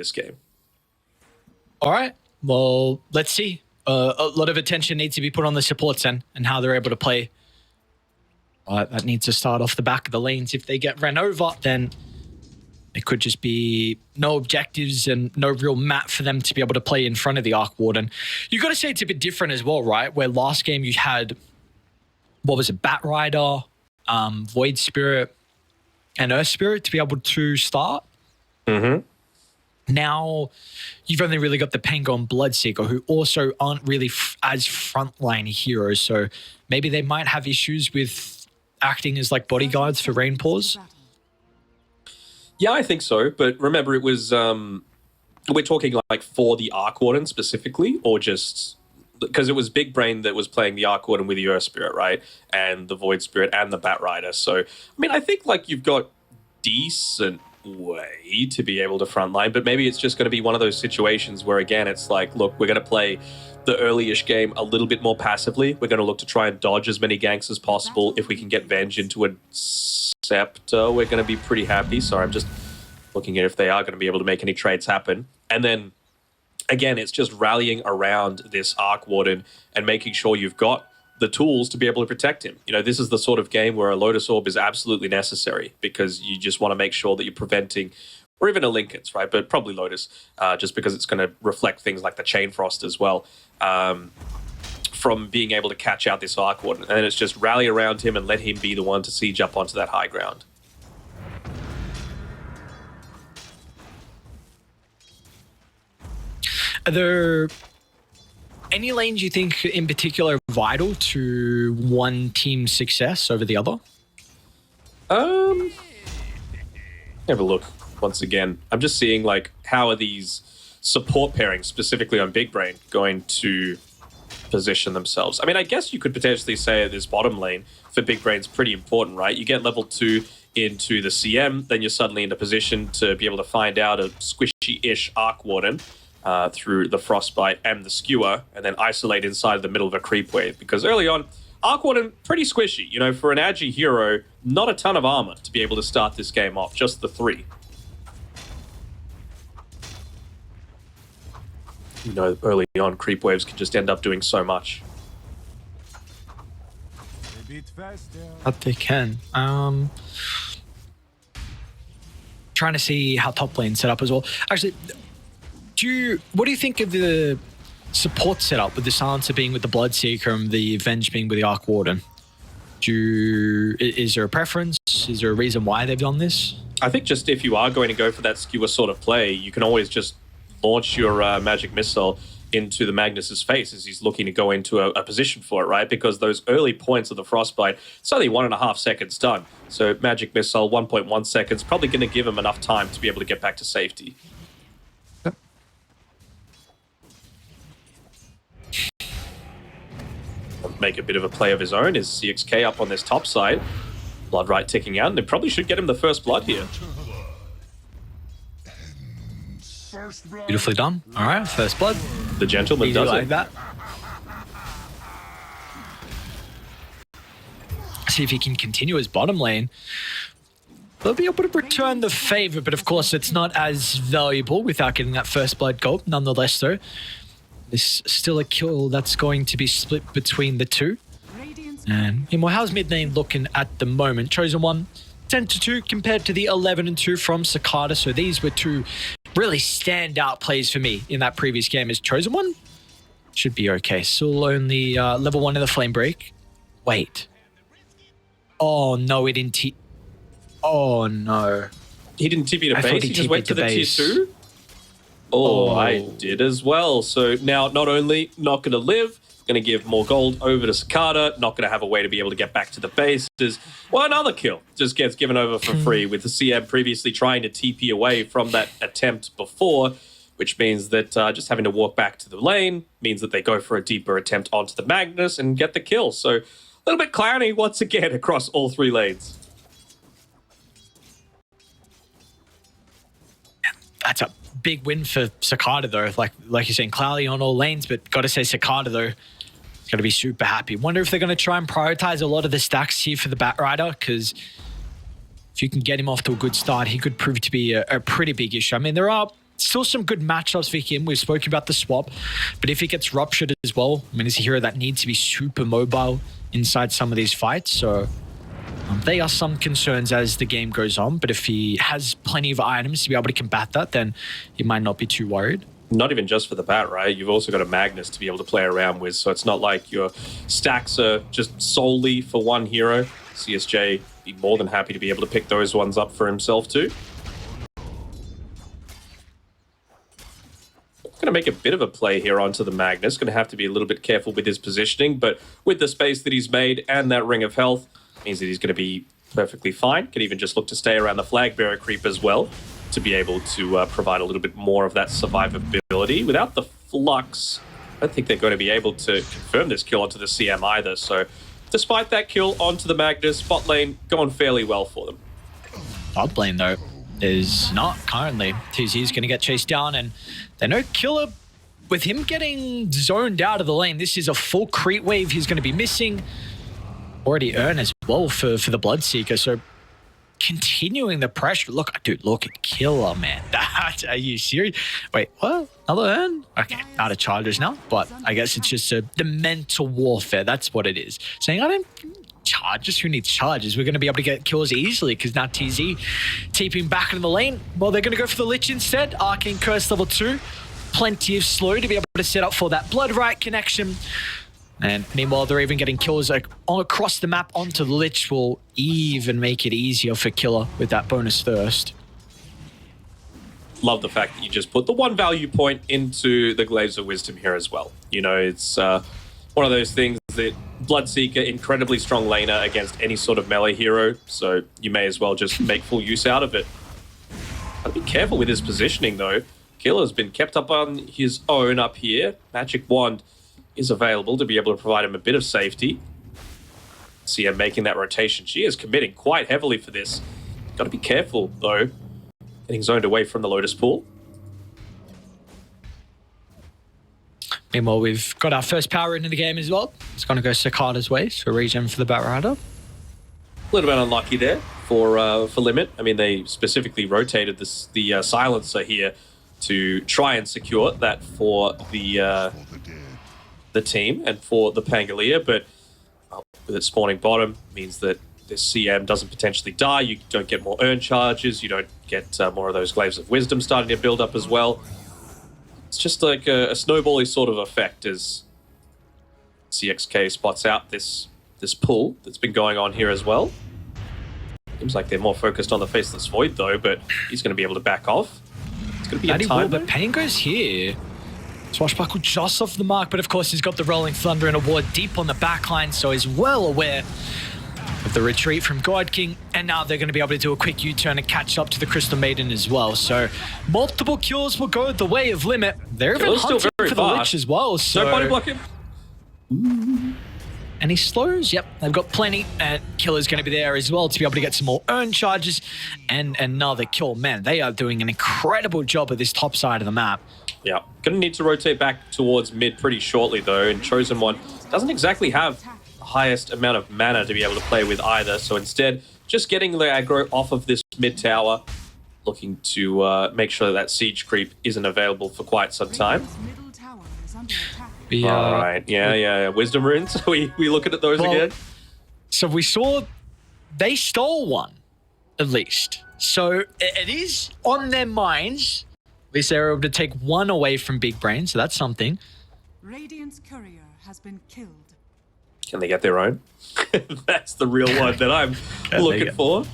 this game. All right. Well, let's see. A lot of attention needs to be put on the supports and how they're able to play. That needs to start off the back of the lanes. If they get ran over, then it could just be no objectives and no real map for them to be able to play in front of the Arc Warden. You got to say it's a bit different as well, right? Where last game you had, what was it, Bat Rider, Void Spirit, and Earth Spirit to be able to start. Mm-hmm. Now, you've only really got the Pango and Bloodseeker, who also aren't really as frontline heroes. So maybe they might have issues with acting as like bodyguards for Rainpaws. Yeah, I think so. But remember, it was we're talking like for the Arc Warden specifically, or just because it was Big Brain that was playing the Arc Warden with the Earth Spirit, right, and the Void Spirit and the Bat Rider. So I mean, I think like you've got decent way to be able to frontline, but maybe it's just going to be one of those situations where, again, it's like, look, we're going to play the early-ish game a little bit more passively. We're going to look to try and dodge as many ganks as possible. If we can get Venge into a Scepter, we're going to be pretty happy. Sorry, I'm just looking at if they are going to be able to make any trades happen. And then, again, it's just rallying around this Arc Warden and making sure you've got the tools to be able to protect him. You know, this is the sort of game where a Lotus Orb is absolutely necessary because you just want to make sure that you're preventing, or even a Linken's, right? But probably Lotus, just because it's going to reflect things like the Chain Frost as well, from being able to catch out this Arc Warden. And then it's just rally around him and let him be the one to siege up onto that high ground. Are there any lanes you think in particular are vital to one team's success over the other? Have a look once again. I'm just seeing like how are these support pairings, specifically on Big Brain, going to position themselves. I mean, I guess you could potentially say this bottom lane for Big Brain's pretty important, right? You get level 2 into the CM, then you're suddenly in a position to be able to find out a squishy-ish Arc Warden through the Frostbite and the Skewer, and then isolate inside the middle of a creep wave. Because early on, Arc Warden, pretty squishy. You know, for an Agi hero, not a ton of armor to be able to start this game off, just the 3. You know, early on, creep waves can just end up doing so much. But they can. Trying to see how top lane set up as well. Actually, what do you think of the support setup with the Silencer being with the Bloodseeker and the Venge being with the Arc Warden? Is there a preference? Is there a reason why they've done this? I think just if you are going to go for that skewer sort of play, you can always just launch your magic missile into the Magnus's face as he's looking to go into a position for it, right? Because those early points of the Frostbite, it's only 1.5 seconds done. So magic missile, 1.1 seconds, probably going to give him enough time to be able to get back to safety. Make a bit of a play of his own. Is CXK up on this top side? Blood right ticking out, and they probably should get him the first blood here. Beautifully done. All right, first blood. The gentleman does like it. That. See if he can continue his bottom lane. They'll be able to return the favor, but of course it's not as valuable without getting that first blood gold. Nonetheless, though, this is still a kill that's going to be split between the two. And how's mid lane looking at the moment? Chosen One, 10-2 compared to the 11-2 from Cicada. So these were two really standout plays for me in that previous game. As Chosen One should be okay. Still only level 1 in the Flame Break. Wait. Oh no, it didn't. Oh no. He didn't TP to base. He just went to the tier 2. Oh, I did as well. So now not only not going to live, going to give more gold over to Cicada, not going to have a way to be able to get back to the base. Well, another kill just gets given over for free with the CM previously trying to TP away from that attempt before, which means that just having to walk back to the lane means that they go for a deeper attempt onto the Magnus and get the kill. So a little bit clowny once again across all 3 lanes. That's a big win for Cicada, though. Like you're saying, cloudy on all lanes, but got to say Cicada, though, is going to be super happy. Wonder if they're going to try and prioritize a lot of the stacks here for the Bat Rider, because if you can get him off to a good start, he could prove to be a pretty big issue. I mean, there are Still some good matchups for him. We've spoken about the swap, but if he gets ruptured as well, I mean, he's a hero that needs to be super mobile inside some of these fights. So they are some concerns as the game goes on, but if he has plenty of items to be able to combat that, then he might not be too worried. Not even just for the bat, right? You've also got a Magnus to be able to play around with, so it's not like your stacks are just solely for one hero. CSJ be more than happy to be able to pick those ones up for himself too. Going to make a bit of a play here onto the Magnus. Going to have to be a little bit careful with his positioning, but with the space that he's made and that Ring of Health, means that he's going to be perfectly fine. Can even just look to stay around the Flag Bearer creep as well to be able to provide a little bit more of that survivability. Without the Flux, I don't think they're going to be able to confirm this kill onto the CM either. So despite that kill onto the Magnus, bot lane going fairly well for them. Top lane, though, is not currently. TZ is going to get chased down, and they know Killer, with him getting zoned out of the lane, this is a full creep wave he's going to be missing. Already earned as well for the Bloodseeker, so continuing the pressure. Look, dude, look at Killer, man. Are you serious? Wait, what? Another earn? Okay, out of charges now, but I guess it's just the mental warfare. That's what it is. Saying, I don't charges. Who needs charges? We're going to be able to get kills easily because now TZ TPing back into the lane. Well, they're going to go for the Lich instead. Arcane Curse level 2. Plenty of slow to be able to set up for that Blood Right connection. And meanwhile, they're even getting kills like all across the map onto the Lich, will even make it easier for Killer with that bonus thirst. Love the fact that you just put the one value point into the Glaives of Wisdom here as well. You know, it's one of those things that Bloodseeker, incredibly strong laner against any sort of melee hero, so you may as well just make full use out of it. Gotta be careful with his positioning though. Killer's been kept up on his own up here. Magic Wand is available to be able to provide him a bit of safety. See her making that rotation. She is committing quite heavily for this. Gotta be careful though. Getting zoned away from the Lotus Pool. Meanwhile, we've got our first power into the game as well. It's going to go Cicada's way, so regen for the Batrider. A little bit unlucky there for Limit. I mean, they specifically rotated the Silencer here to try and secure that for the team and for the Pangolier, but with it spawning bottom means that this CM doesn't potentially die. You don't get more earn charges. You don't get more of those Glaives of Wisdom starting to build up as well. It's just like a snowbally sort of effect as CXK spots out this pull that's been going on here as well. Seems like they're more focused on the Faceless Void though, but he's going to be able to back off. It's going to be a time. But Pain goes here. Swashbuckle just off the mark, but of course he's got the Rolling Thunder and a ward deep on the backline, so he's well aware of the retreat from God King, and now they're going to be able to do a quick U-turn and catch up to the Crystal Maiden as well. So multiple kills will go the way of Limit. They're even hunting for the Lich as well. So don't body block him. And he slows. Yep, they've got plenty, and Killer's going to be there as well to be able to get some more earn charges and another kill. Man, they are doing an incredible job at this top side of the map. Yeah, going to need to rotate back towards mid pretty shortly though, and Chosen One doesn't exactly have the highest amount of mana to be able to play with either, so instead just getting the aggro off of this mid tower, looking to make sure that siege creep isn't available for quite some time. All right, yeah. Wisdom runes, we looking at those again? So we saw they stole one, at least. So it is on their minds. At least they're able to take one away from Big Brain, so that's something. Radiant's courier has been killed. Can they get their own? That's the real one that I'm looking for.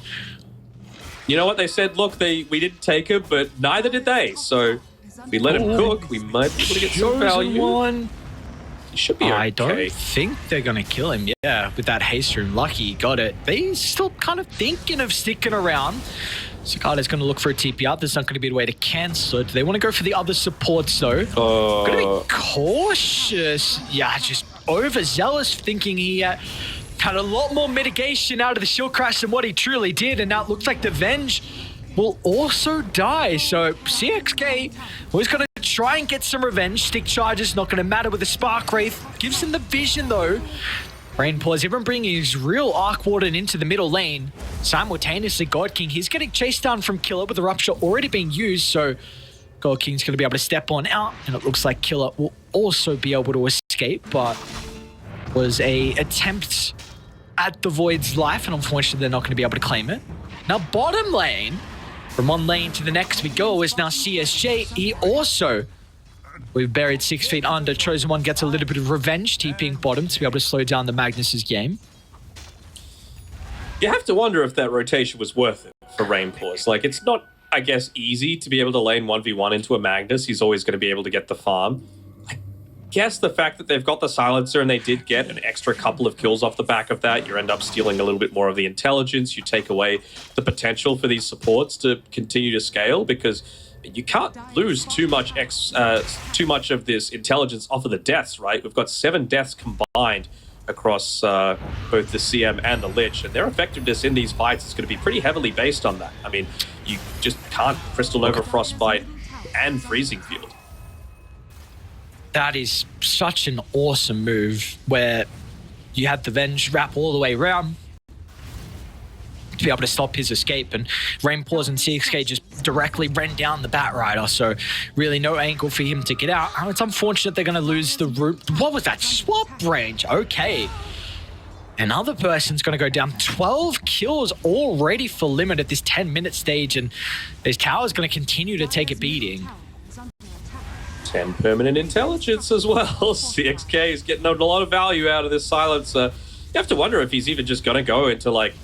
You know what they said? Look, we didn't take him, but neither did they. So if we let him cook, we might be able to get some value. One. He should be okay. I don't think they're going to kill him. Yeah, with that haste room. Lucky he got it. They're still kind of thinking of sticking around. Cicada's going to look for a TP out. There's not going to be a way to cancel it. They want to go for the other supports, though. Going to be cautious. Yeah, just overzealous, thinking he had a lot more mitigation out of the shield crash than what he truly did. And now it looks like the Venge will also die. So CXK was going to try and get some revenge. Stick charges, not going to matter with the Spark Wraith. Gives him the vision, though. Brain pause, everyone bringing his real Arc Warden into the middle lane. Simultaneously, God King, he's getting chased down from Killer with the Rupture already being used, so Gold King's going to be able to step on out, and it looks like Killer will also be able to escape, but was a attempt at the Void's life, and unfortunately they're not going to be able to claim it. Now bottom lane, from one lane to the next we go, is now CSJ. He also, we've buried 6 feet under. Chosen One gets a little bit of revenge, TPing bottom to be able to slow down the Magnus's game. You have to wonder if that rotation was worth it for Rainpaws. Like, it's not, I guess, easy to be able to lane 1v1 into a Magnus. He's always going to be able to get the farm. I guess the fact that they've got the silencer and they did get an extra couple of kills off the back of that, you end up stealing a little bit more of the intelligence. You take away the potential for these supports to continue to scale, because you can't lose too much of this intelligence off of the deaths, right? We've got 7 deaths combined across both the CM and the Lich, and their effectiveness in these fights is going to be pretty heavily based on that. I mean, you just can't Crystal Nova Frostbite and Freezing Field. That is such an awesome move, where you had the Venge wrap all the way around to be able to stop his escape, and Rainpaws and CXK just directly ran down the Batrider, so really no angle for him to get out. Oh, it's unfortunate they're going to lose the root. What was that? Swap range. Okay. Another person's going to go down. 12 kills already for Limit at this 10-minute stage, and this tower's going to continue to take a beating. 10 permanent intelligence as well. CXK is getting a lot of value out of this silencer. You have to wonder if he's even just going to go into, like,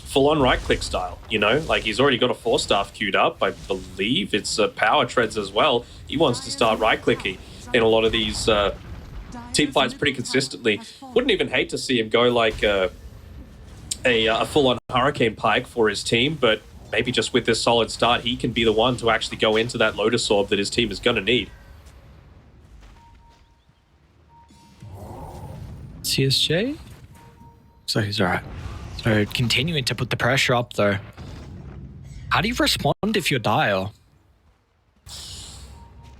full-on right-click style, you know? Like, he's already got a 4-staff queued up. I believe it's power treads as well. He wants to start right-clicking in a lot of these team fights pretty consistently. Wouldn't even hate to see him go like a full-on Hurricane Pike for his team, but maybe just with this solid start, he can be the one to actually go into that Lotus Orb that his team is going to need. CSJ? So he's alright. So continuing to put the pressure up though. How do you respond if you're Dire?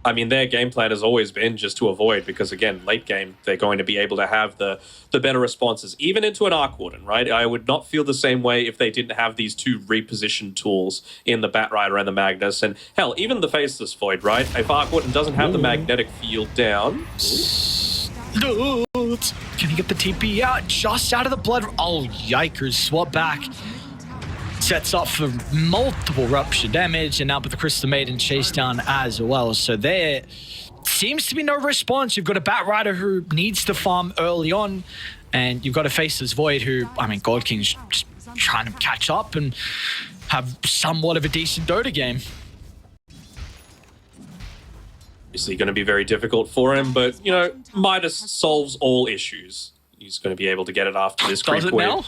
I mean, their game plan has always been just to avoid, because again, late game, they're going to be able to have the better responses, even into an Arc Warden, right? I would not feel the same way if they didn't have these 2 reposition tools in the Batrider and the Magnus, and hell, even the Faceless Void, right? If Arc Warden doesn't have the magnetic field down... Can he get the TP out? Just out of the blood. Oh, yikers. Swap back. Sets up for multiple rupture damage, and now with the Crystal Maiden chase down as well. So there seems to be no response. You've got a Batrider who needs to farm early on, and you've got a Faceless Void who, I mean, Gold King's just trying to catch up and have somewhat of a decent Dota game. Obviously going to be very difficult for him, but, you know, Midas solves all issues. He's going to be able to get it after this creep wave. wave. Now?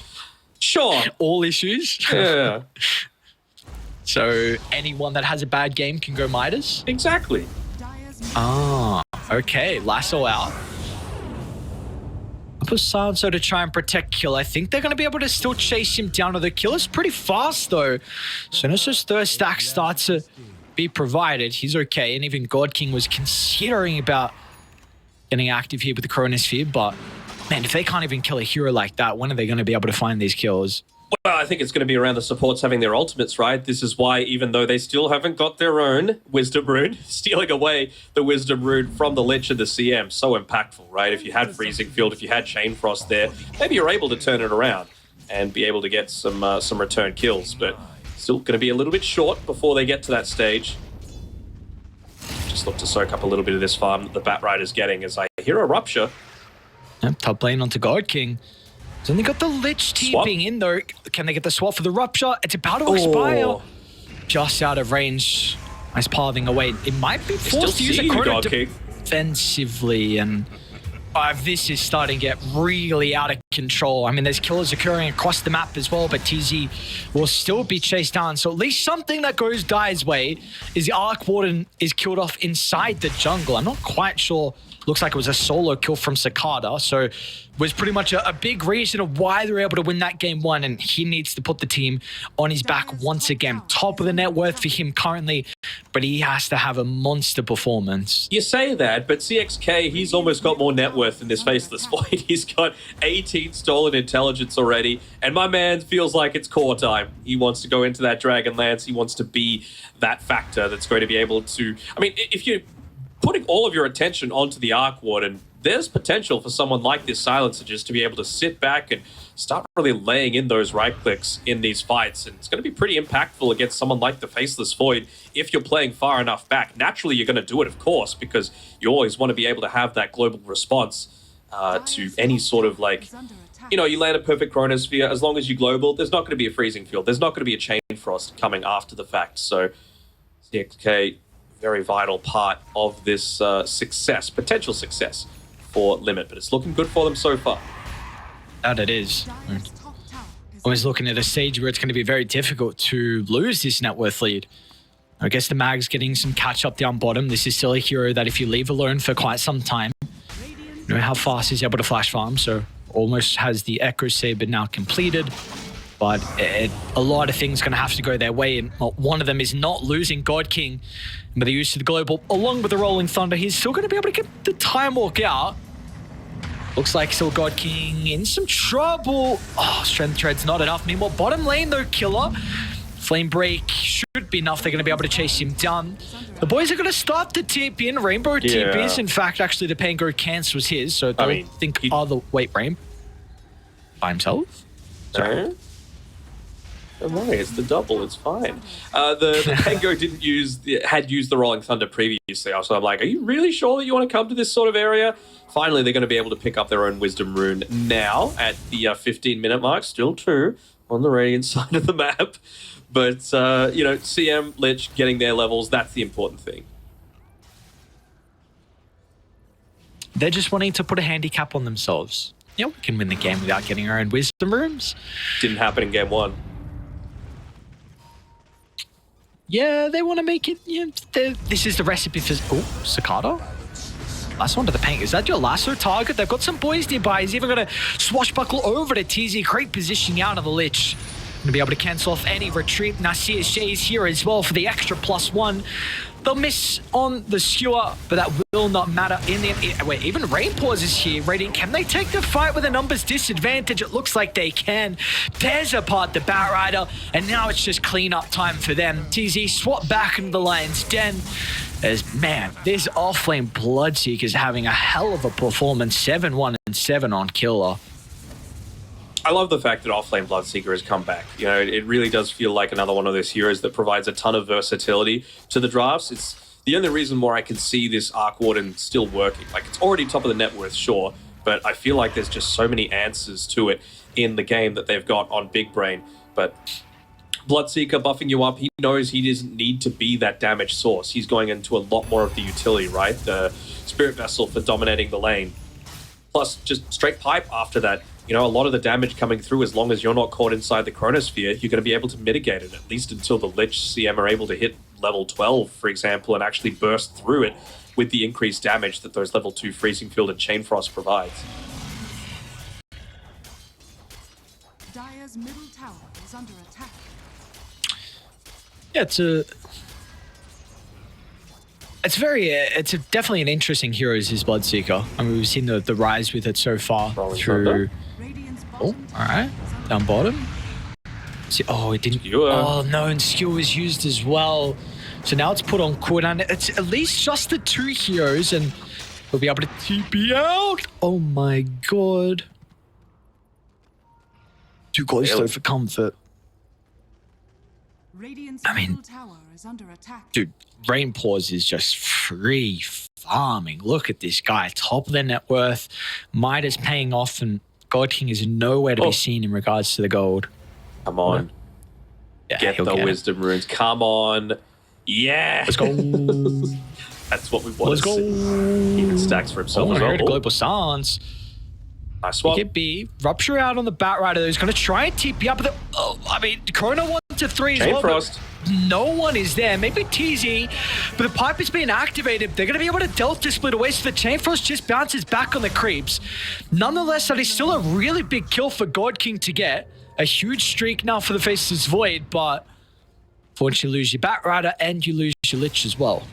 Sure. All issues? Yeah. So anyone that has a bad game can go Midas? Exactly. Ah, okay. Lasso out. Up a Silencer to try and protect Kill. I think they're going to be able to still chase him down. The Killer's pretty fast, though. As soon as his third stack starts to be provided, he's okay. And even God King was considering about getting active here with the Chronosphere, but man, if they can't even kill a hero like that, when are they going to be able to find these kills? Well, I think it's going to be around the supports having their ultimates, right? This is why, even though they still haven't got their own Wisdom Rune, stealing away the Wisdom Rune from the Lich and the CM, so impactful, right? If you had Freezing Field, if you had Chain Frost there, maybe you're able to turn it around and be able to get some return kills, but still going to be a little bit short before they get to that stage. Just look to soak up a little bit of this farm that the Batrider's getting as I hear a Rupture. Yep, top lane onto God King. He's only got the Lich TPing in though. Can they get the swap for the Rupture? It's about to expire. Just out of range. Nice pathing away. It might be forced to use a Chrono defensively, and this is starting to get really out of control. I mean, there's killers occurring across the map as well, but TZ will still be chased down. So at least something that goes Dire's way is the Arc Warden is killed off inside the jungle. I'm not quite sure. Looks like it was a solo kill from Cicada, so was pretty much a big reason of why they were able to win that game 1, and he needs to put the team on his back once again. Top of the net worth for him currently, but he has to have a monster performance. You say that, but CXK, he's almost got more net worth than this Faceless Void. He's got 18 17 stolen intelligence already, and my man feels like it's core time. He wants to go into that Dragonlance. He wants to be that factor that's going to be able to... I mean, if you're putting all of your attention onto the Arc Warden, there's potential for someone like this Silencer just to be able to sit back and start really laying in those right clicks in these fights. And it's going to be pretty impactful against someone like the Faceless Void if you're playing far enough back. Naturally, you're going to do it, of course, because you always want to be able to have that global response to any sort of like... You know, you land a perfect Chronosphere, as long as you global, there's not going to be a freezing field. There's not going to be a chain frost coming after the fact. So, CXK, very vital part of this success, potential success for Limit, but it's looking good for them so far. That it is. Always looking at a stage where it's going to be very difficult to lose this net worth lead. I guess the Mag's getting some catch up down bottom. This is still a hero that if you leave alone for quite some time, you know how fast he's able to flash farm, so almost has the Echo Saber now completed. But a lot of things going to have to go their way, and one of them is not losing God King. With the use of the global, along with the Rolling Thunder, he's still going to be able to get the Time Walk out. Looks like still God King in some trouble. Oh, Strength Tread's not enough. Meanwhile, bottom lane though, Killer. Flame Break should be enough. They're going to be able to chase him down. The boys are going to start the TP in. Rainbow TPs. In fact, actually, the Pango cancels his, so don't think other... Wait, Rain? By himself? Sorry? Don't worry, it's the double, it's fine. The Pango had used the Rolling Thunder previously, so I'm like, are you really sure that you want to come to this sort of area? Finally, they're going to be able to pick up their own Wisdom Rune now at the 15-minute mark, still 2 on the Radiant side of the map. But, you know, CM, Lich getting their levels, that's the important thing. They're just wanting to put a handicap on themselves. Yeah, we can win the game without getting our own Wisdom Runes. Didn't happen in game 1. Yeah, they want to make it... Yeah, this is the recipe for... Oh, Cicada? Last one to the paint. Is that your lasso target? They've got some boys nearby. He's even going to swashbuckle over to TZ. Great positioning out of the Lich. Going to be able to cancel off any retreat. Now CSJ's here as well for the extra +1. They'll miss on the skewer, but that will not matter in the... Wait, even Rainpaws is here. Radiant, can they take the fight with a numbers disadvantage? It looks like they can. Tears apart the Batrider, and now it's just clean-up time for them. TZ swap back into the Lion's Den. As, man, this off-lane Bloodseeker is having a hell of a performance. 7-1 and 7 on Killer. I love the fact that offlane Bloodseeker has come back. You know, it really does feel like another one of those heroes that provides a ton of versatility to the drafts. It's the only reason why I can see this Arc Warden still working. Like, it's already top of the net worth, sure, but I feel like there's just so many answers to it in the game that they've got on Big Brain. But Bloodseeker buffing you up, he knows he doesn't need to be that damage source. He's going into a lot more of the utility, right? The Spirit Vessel for dominating the lane. Plus, just straight pipe after that. You know, a lot of the damage coming through, as long as you're not caught inside the Chronosphere, you're going to be able to mitigate it, at least until the Lich CM are able to hit level 12, for example, and actually burst through it with the increased damage that those level 2 Freezing Field and Chain Frost provides. Dire's middle tower is under attack. Yeah, it's definitely an interesting hero is his Bloodseeker. I mean, we've seen the rise with it so far through... Oh, all right. Down bottom. See, oh, it didn't... Oh, no, and Skewer was used as well. So now it's put on cooldown. It's at least just the 2 heroes, and we'll be able to TP out. Oh, my God. Too close, though, for comfort. I mean, dude, Rainpaws is just free farming. Look at this guy, top of the net worth. Midas paying off, and God King is nowhere to be seen in regards to the gold. Come on. Yeah, get the Wisdom Runes. Come on. Yeah. Let's go. That's what we want to see. Even stacks for himself as well. Global Stance. Nice swap. It could be Rupture out on the Batrider. He's going to try and TP up. I mean, Chrono 1 to 3 as well. Frost. No one is there. Maybe TZ, but the pipe is being activated. They're going to be able to Delta split away, so the Chain Frost just bounces back on the creeps. Nonetheless, that is still a really big kill for God King to get. A huge streak now for the Faceless Void, but once you lose your Batrider and you lose your Lich as well.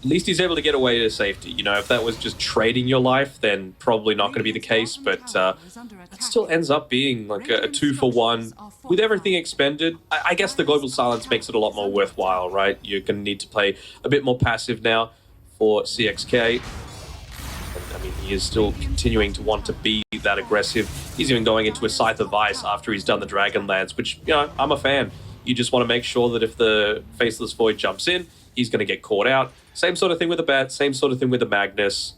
least he's able to get away to safety. You know, if that was just trading your life, then probably not going to be the case. But it still ends up being like a 2-for-1 with everything expended. I guess the global silence makes it a lot more worthwhile, right? You're going to need to play a bit more passive now for CXK. I mean, he is still continuing to want to be that aggressive. He's even going into a Scythe of Vice after he's done the Dragonlance, which, you know, I'm a fan. You just want to make sure that if the Faceless Void jumps in, he's going to get caught out. Same sort of thing with the Bat, same sort of thing with the Magnus.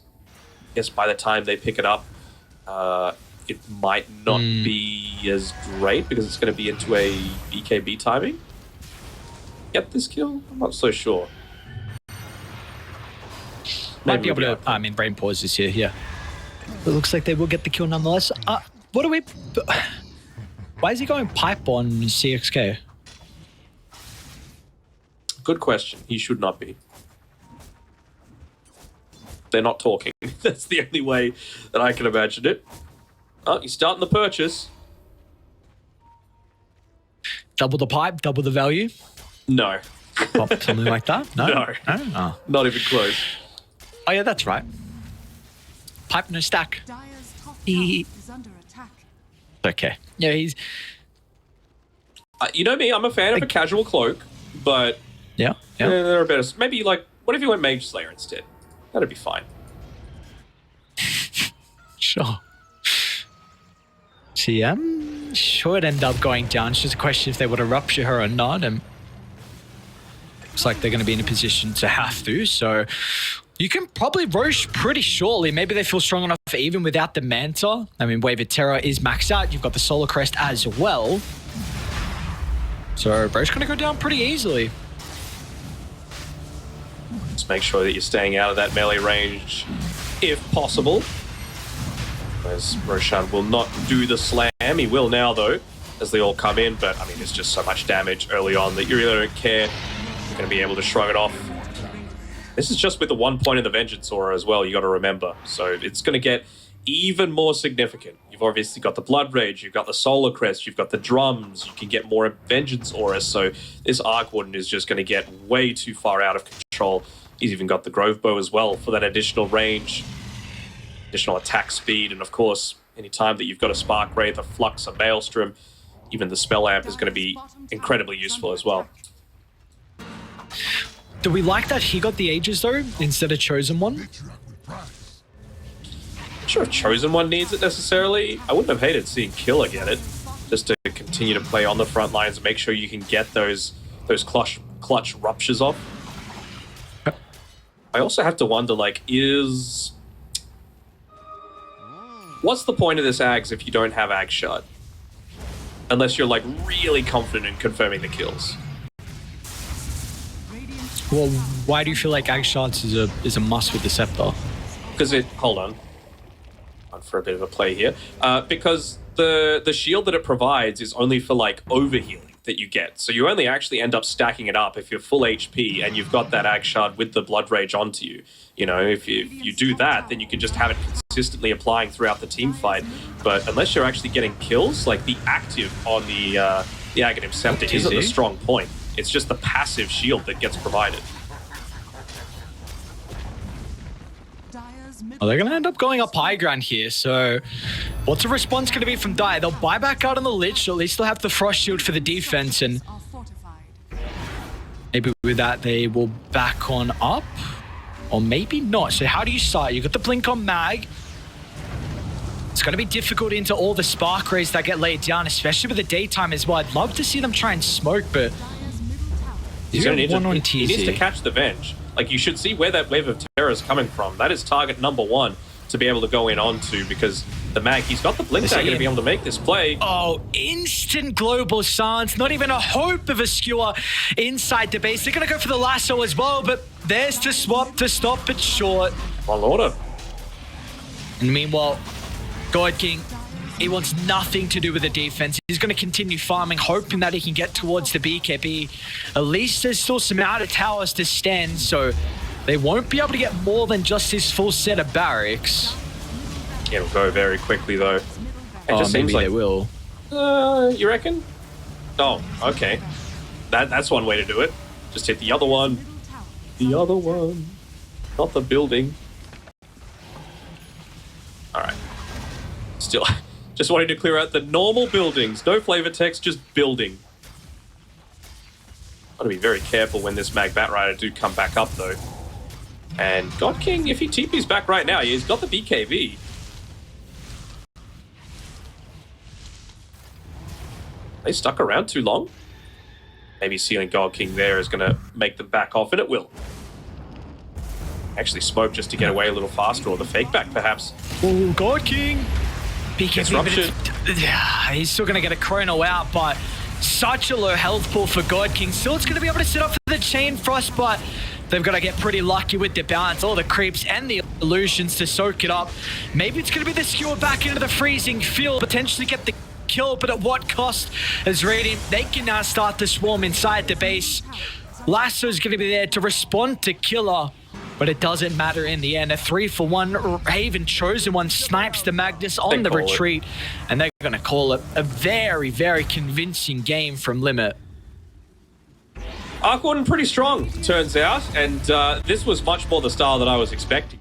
I guess by the time they pick it up, it might not be as great because it's going to be into a BKB timing. Get this kill? I'm not so sure. Might be able to, I mean, brain pauses here, yeah. It looks like they will get the kill nonetheless. What do we... Why is he going pipe on CXK? Good question. He should not be. They're not talking. That's the only way that I can imagine it. Oh, he's starting the purchase. Double the pipe, double the value? No. Pop something like that? No? No. Oh. Not even close. Oh, yeah, that's right. Pipe, no stack. Dire's top tower is under attack. Okay. Yeah, he's... You know me, I'm a fan of a casual cloak, but... Yeah. There are better... Maybe, like, what if you went Mage Slayer instead? That'd be fine. Sure. See, sure it ended up going down. It's just a question if they would have ruptured her or not, and... Looks like they're going to be in a position to have to, so... You can probably Roche pretty shortly. Maybe they feel strong enough even without the Manta. I mean, Wave of Terror is maxed out. You've got the Solar Crest as well. So Roche going to go down pretty easily. Just make sure that you're staying out of that melee range if possible. As Roshan will not do the slam. He will now, though, as they all come in. But, I mean, it's just so much damage early on that you really don't care. You're going to be able to shrug it off. This is just with the 1 point in the Vengeance Aura as well, you got to remember. So it's going to get even more significant. You've obviously got the Blood Rage, you've got the Solar Crest, you've got the drums, you can get more Vengeance Aura. So this Arc Warden is just going to get way too far out of control. He's even got the Grove Bow as well for that additional range, additional attack speed, and of course, any time that you've got a Spark Wraith, a Flux, a Maelstrom, even the Spell Amp is going to be incredibly useful as well. Do we like that he got the Aegis, though, instead of Chosen One? Not sure if Chosen One needs it necessarily. I wouldn't have hated seeing Killer get it, just to continue to play on the front lines and make sure you can get those clutch ruptures off. I also have to wonder, like, what's the point of this Ags if you don't have Ag Shot? Unless you're, like, really confident in confirming the kills. Well, why do you feel like Ag Shots is a must with the Scepter? Because hold on for a bit of a play here. Because the shield that it provides is only for like overhealing that you get. So you only actually end up stacking it up if you're full HP and you've got that Ag Shard with the Blood Rage onto you. You know, if you do that, then you can just have it consistently applying throughout the team fight. But unless you're actually getting kills, like the active on the Aghanim Scepter isn't the strong point. It's just the passive shield that gets provided. Well, they're going to end up going up high ground here, so what's the response going to be from Dire? They'll buy back out on the Lich, so at least they'll have the Frost Shield for the defense, and maybe with that they will back on up, or maybe not. So how do you start? You've got the Blink on Mag. It's going to be difficult into all the Spark Rays that get laid down, especially with the daytime as well. I'd love to see them try and smoke, but he's going to need he needs to catch the Venge. Like, you should see where that Wave of Terror is coming from. That is target number one to be able to go in onto, because the Mag, he's got the Blink Dagger to be able to make this play. Oh, instant global silence. Not even a hope of a skewer inside the base. They're going to go for the lasso as well, but there's to swap to stop it short. On order. And meanwhile, God King, he wants nothing to do with the defense. He's going to continue farming, hoping that he can get towards the BKB. At least there's still some outer towers to stand, so they won't be able to get more than just his full set of barracks. It'll go very quickly, though. It just seems like they will. You reckon? Oh, okay. That's one way to do it. Just hit the other one. The other one. Not the building. All right. Still, just wanting to clear out the normal buildings. No flavor text, just building. Got to be very careful when this Mag Bat Rider do come back up, though. And God King, if he TP's back right now, he's got the BKB. They stuck around too long. Maybe sealing God King there is going to make them back off, and it will. Actually smoke just to get away a little faster, or the fake back, perhaps. Oh, God King. Disruption. Yeah, he's still going to get a chrono out, but such a low health pool for God King. Still, it's going to be able to sit up for the Chain Frost, but they've got to get pretty lucky with their balance. All the creeps and the illusions to soak it up. Maybe it's going to be the skewer back into the freezing field, potentially get the kill, but at what cost? As Radiant, they can now start the swarm inside the base. Lasso's going to be there to respond to Killer, but it doesn't matter in the end. A 3-for-1 Raven Chosen One snipes the Magnus on the retreat, and they're going to call it a very, very convincing game from Limit. Arc Warden pretty strong, turns out, and this was much more the style that I was expecting.